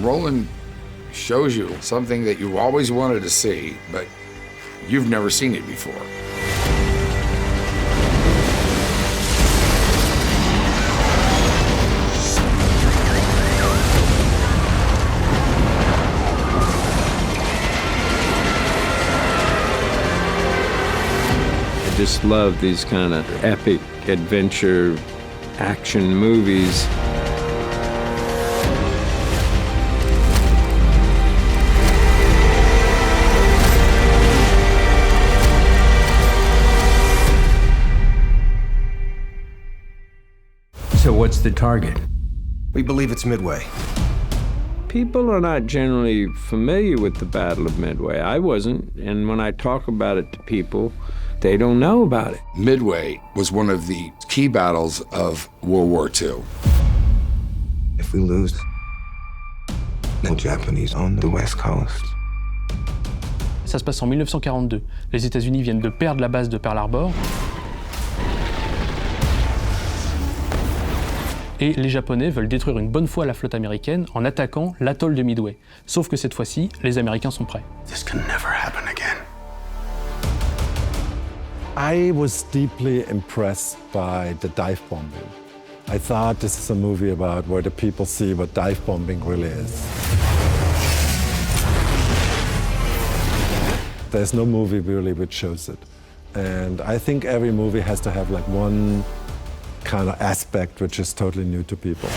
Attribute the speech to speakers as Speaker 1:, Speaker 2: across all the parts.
Speaker 1: Roland shows you something that you always wanted to see, but you've never seen it before.
Speaker 2: I just love these kind of epic adventure action movies.
Speaker 3: So what's the target?
Speaker 4: We believe it's Midway.
Speaker 2: People are not generally familiar with the Battle of Midway. I wasn't, and when I talk about it to people, they don't know about it.
Speaker 1: Midway was one of the key battles of World War II.
Speaker 4: If we lose, the Japanese own the West Coast.
Speaker 5: Ça se passe en 1942. Les États-Unis viennent de perdre la base de Pearl Harbor. Et les Japonais veulent détruire une bonne fois la flotte américaine en attaquant l'atoll de Midway. Sauf que cette fois-ci, les Américains sont prêts.
Speaker 4: This can never happen again.
Speaker 6: I was deeply impressed by the dive bombing. I thought this is a movie about where the people see what dive bombing really is. There's no movie really which shows it. And I think every movie has to have like one kind of aspect which is totally new to people.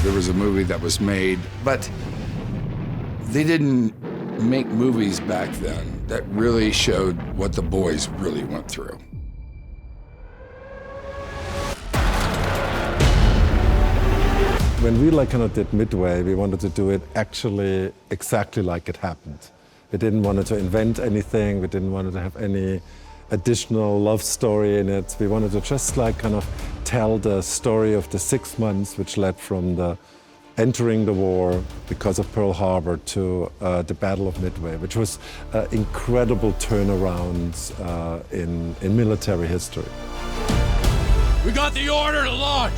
Speaker 1: There was a movie that was made, but they didn't make movies back then that really showed what the boys really went through.
Speaker 6: When we did Midway, we wanted to do it actually exactly like it happened. We didn't want to invent anything. We didn't want to have any additional love story in it. We wanted to just tell the story of the 6 months which led from the entering the war because of Pearl Harbor to the Battle of Midway, which was an incredible turnaround in military history.
Speaker 7: We got the order to launch!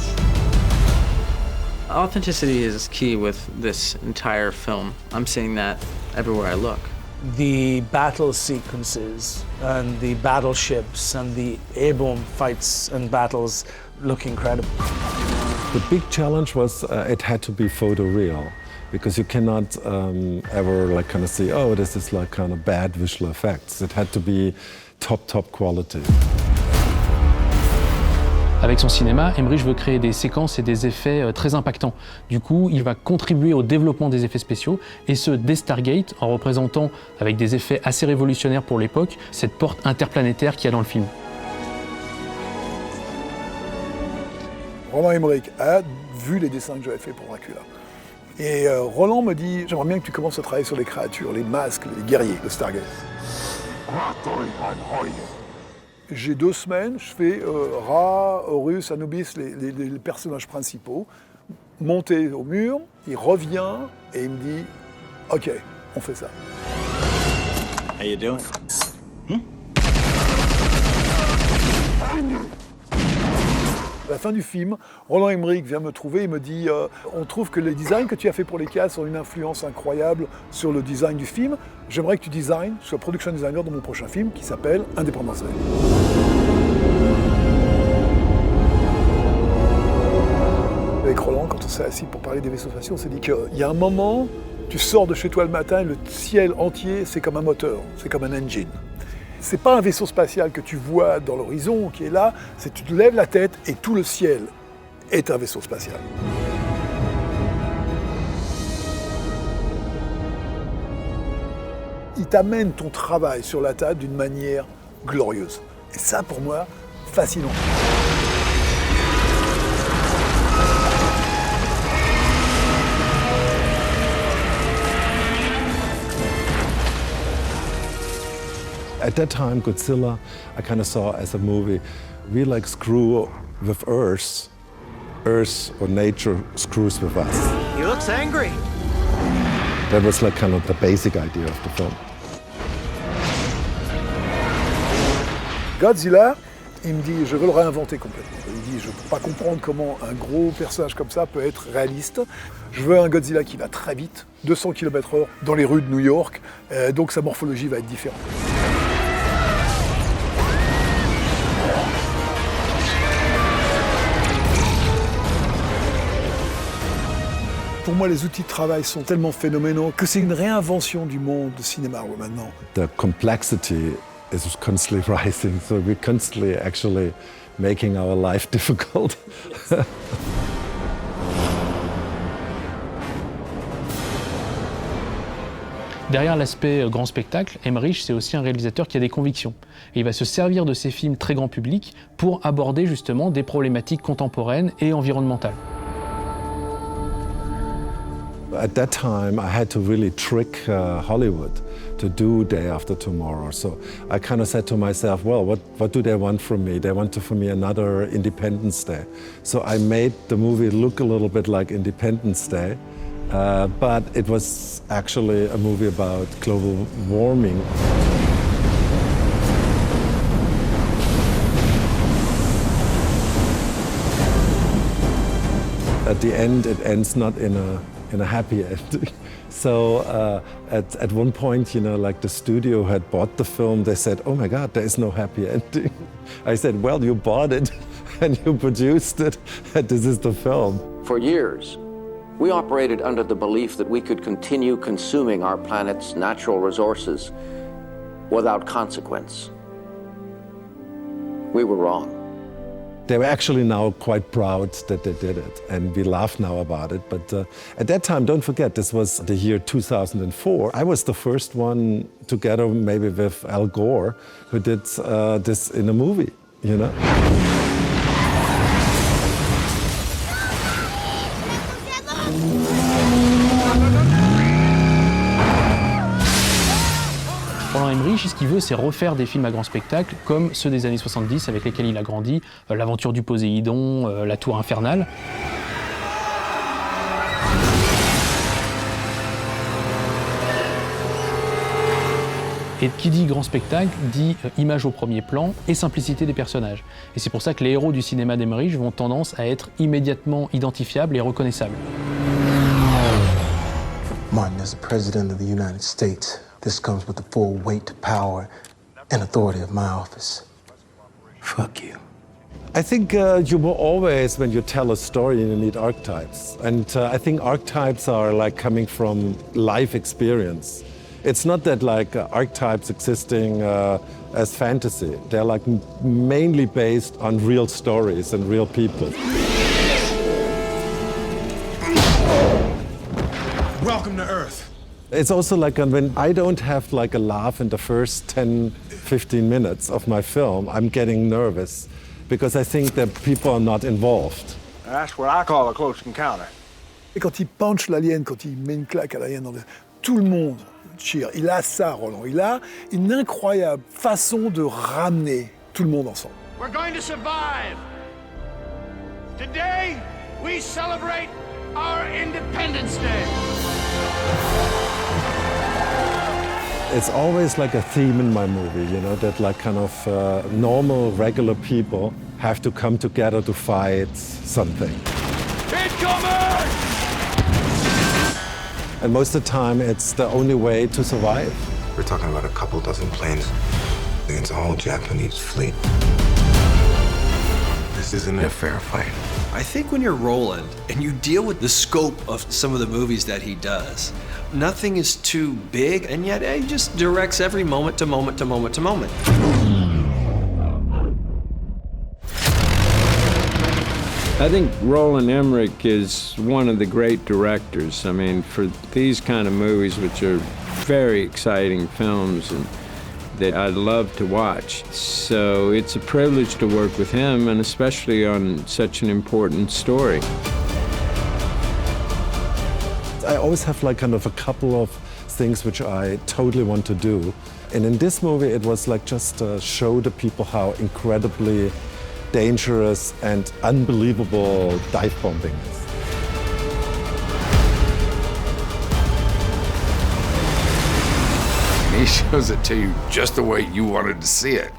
Speaker 8: Authenticity is key with this entire film. I'm seeing that everywhere I look.
Speaker 9: The battle sequences and the battleships and the airborne fights and battles look incredible.
Speaker 6: The big challenge was it had to be photoreal, because you cannot ever see, oh, this is bad visual effects. It had to be top quality.
Speaker 5: Avec son cinéma, Emmerich veut créer des séquences et des effets très impactants. Du coup, il va contribuer au développement des effets spéciaux, et ce, dès Stargate, en représentant, avec des effets assez révolutionnaires pour l'époque, cette porte interplanétaire qu'il y a dans le film.
Speaker 10: Roland EMMERICH a vu les dessins que j'avais faits pour Dracula. Et Roland me dit, j'aimerais bien que tu commences à travailler sur les créatures, les masques, les guerriers de Stargate. J'ai 2 semaines, je fais Ra, Horus, Anubis, les personnages principaux, monté au mur, il revient et il me dit « Ok, on fait ça ».
Speaker 11: How you doing?
Speaker 10: À la fin du film, Roland EMMERICH vient me trouver et me dit on trouve que les designs que tu as fait pour les cases ont une influence incroyable sur le design du film. J'aimerais que tu designes, sois production designer de mon prochain film qui s'appelle Indépendance Day. Avec Roland, quand on s'est assis pour parler des vaisseaux spatiaux, on s'est dit qu'il y a un moment, tu sors de chez toi le matin et le ciel entier, c'est comme un moteur, c'est comme un engine. C'est pas un vaisseau spatial que tu vois dans l'horizon qui est là, c'est que tu te lèves la tête et tout le ciel est un vaisseau spatial. Il t'amène ton travail sur la table d'une manière glorieuse. Et ça, pour moi, fascinant.
Speaker 6: At that time, Godzilla, I saw as a movie, we screw with Earth. Earth or nature screws with us.
Speaker 11: He looks angry.
Speaker 6: That was the basic idea of the film.
Speaker 10: Godzilla, Il me dit, je veux le réinventer complètement. Il dit, je ne peux pas comprendre comment un gros personnage comme ça peut être réaliste. Je veux un Godzilla qui va très vite, 200 km/h dans les rues de New York, donc sa morphologie va être différente. Pour moi, les outils de travail sont tellement phénoménaux que c'est une réinvention du monde du cinéma maintenant.
Speaker 6: The complexity is constantly rising, so we're constantly actually making our life difficult.
Speaker 5: Derrière l'aspect grand spectacle, Emmerich, c'est aussi un réalisateur qui a des convictions. Et il va se servir de ses films très grand public pour aborder justement des problématiques contemporaines et environnementales.
Speaker 6: At that time, I had to really trick Hollywood to do Day After Tomorrow. So I kind of said to myself, well, what do they want from me? They want from me another Independence Day. So I made the movie look a little bit like Independence Day, but it was actually a movie about global warming. At the end, it ends not in a happy ending. So at one point, you know, like the studio had bought the film, they said, oh my God, there is no happy ending. I said, well, you bought it and you produced it, and this is the film.
Speaker 3: For years, we operated under the belief that we could continue consuming our planet's natural resources without consequence. We were wrong.
Speaker 6: They were actually now quite proud that they did it, and we laugh now about it. But at that time, don't forget, this was the year 2004. I was the first one, together maybe with Al Gore, who did this in a movie, you know?
Speaker 5: Roland Emmerich, ce qu'il veut, c'est refaire des films à grand spectacle comme ceux des années 70 avec lesquels il a grandi, l'aventure du Poséidon, la tour infernale. Et qui dit grand spectacle dit image au premier plan et simplicité des personnages. Et c'est pour ça que les héros du cinéma d'Emmerich vont tendance à être immédiatement identifiables et reconnaissables.
Speaker 12: Martin, as the President of the United States, this comes with the full weight, power, and authority of my office. Fuck you.
Speaker 6: I think you will always, when you tell a story, you need archetypes. And I think archetypes are like coming from life experience. It's not that like archetypes existing as fantasy. They're like mainly based on real stories and real people.
Speaker 7: Welcome to Earth.
Speaker 6: It's also like when I don't have like a laugh in the first 10, 15 minutes of my film, I'm getting nervous because I think that people are not involved.
Speaker 11: That's what I call a close encounter.
Speaker 10: Et quand il punch l'alien, quand il met une claque à l'alien, tout le monde cheer. Il a ça, Roland. Il a une incroyable façon de ramener tout le monde ensemble.
Speaker 7: We're going to survive. Today, we celebrate our Independence Day.
Speaker 6: It's always like a theme in my movie, you know, that like kind of normal, regular people have to come together to fight something.
Speaker 7: Incoming!
Speaker 6: And most of the time, it's the only way to survive.
Speaker 4: We're talking about a couple dozen planes against a whole Japanese fleet. This isn't a fair fight.
Speaker 13: I think when you're Roland and you deal with the scope of some of the movies that he does, nothing is too big, and yet he just directs every moment to moment to moment to moment.
Speaker 2: I think Roland Emmerich is one of the great directors. I mean, for these kind of movies, which are very exciting films and that I love to watch. So it's a privilege to work with him, and especially on such an important story.
Speaker 6: I always have like kind of a couple of things which I totally want to do. And in this movie, it was like just to show the people how incredibly dangerous and unbelievable dive bombing is.
Speaker 1: He shows it to you just the way you wanted to see it.